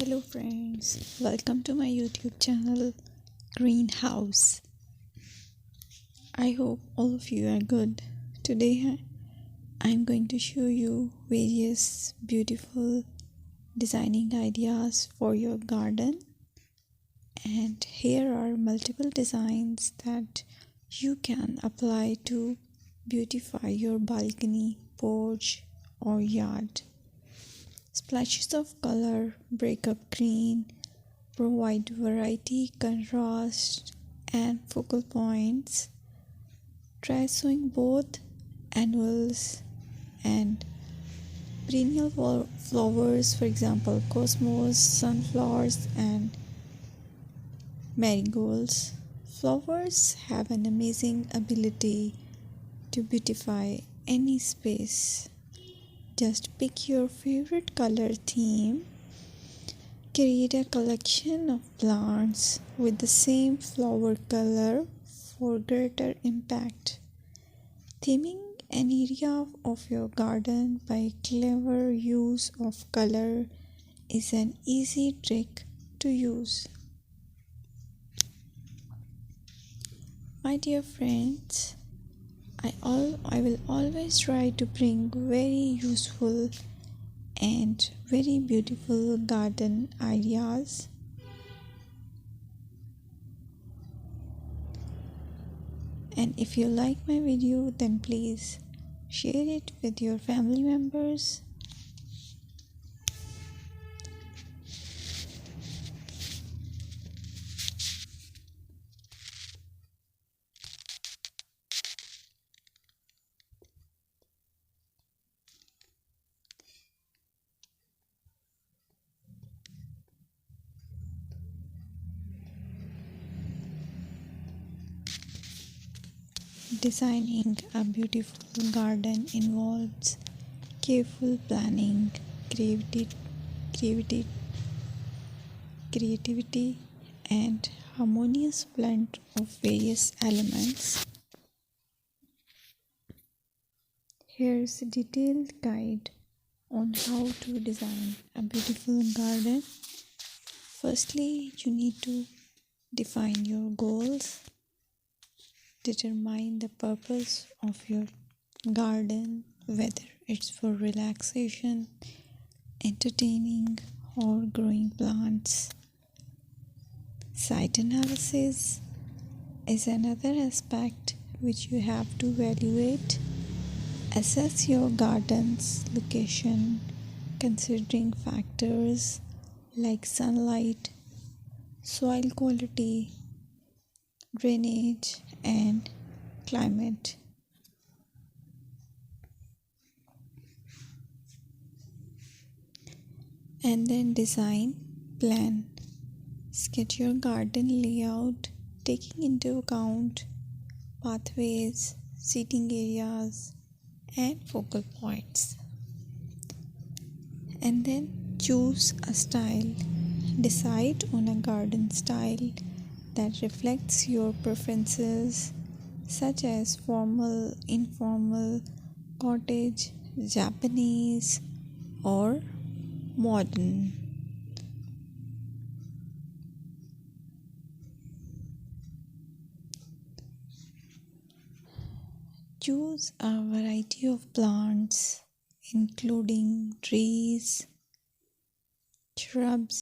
Hello friends, welcome to my YouTube channel Greenhouse. I hope all of you are good. Today I'm going to show you various beautiful designing ideas for your garden, and here are multiple designs that you can apply to beautify your balcony, porch or yard. Splashes of color break up green, provide variety, contrast, and focal points. Try sowing both annuals and perennial flowers, for example, cosmos, sunflowers, and marigolds. Flowers have an amazing ability to beautify any space. Just pick your favorite color theme. Create a collection of plants with the same flower color for greater impact. Theming an area of your garden by clever use of color is an easy trick to use. My dear friends, I will always try to bring very useful and very beautiful garden ideas. And if you like my video, then please share it with your family members. Designing a beautiful garden involves careful planning, creativity, creativity, and harmonious blend of various elements. Here's a detailed guide on how to design a beautiful garden. Firstly, you need to define your goals. Determine the purpose of your garden, whether it's for relaxation, entertaining, or growing plants. Site analysis is another aspect which you have to evaluate. Assess your garden's location, considering factors like sunlight, soil quality, drainage, and climate. And then design, plan. Sketch your garden layout, taking into account pathways, seating areas, and focal points. And then choose a style. Decide on a garden style that reflects your preferences, such as formal, informal, cottage, Japanese, or modern. Choose a variety of plants, including trees, shrubs,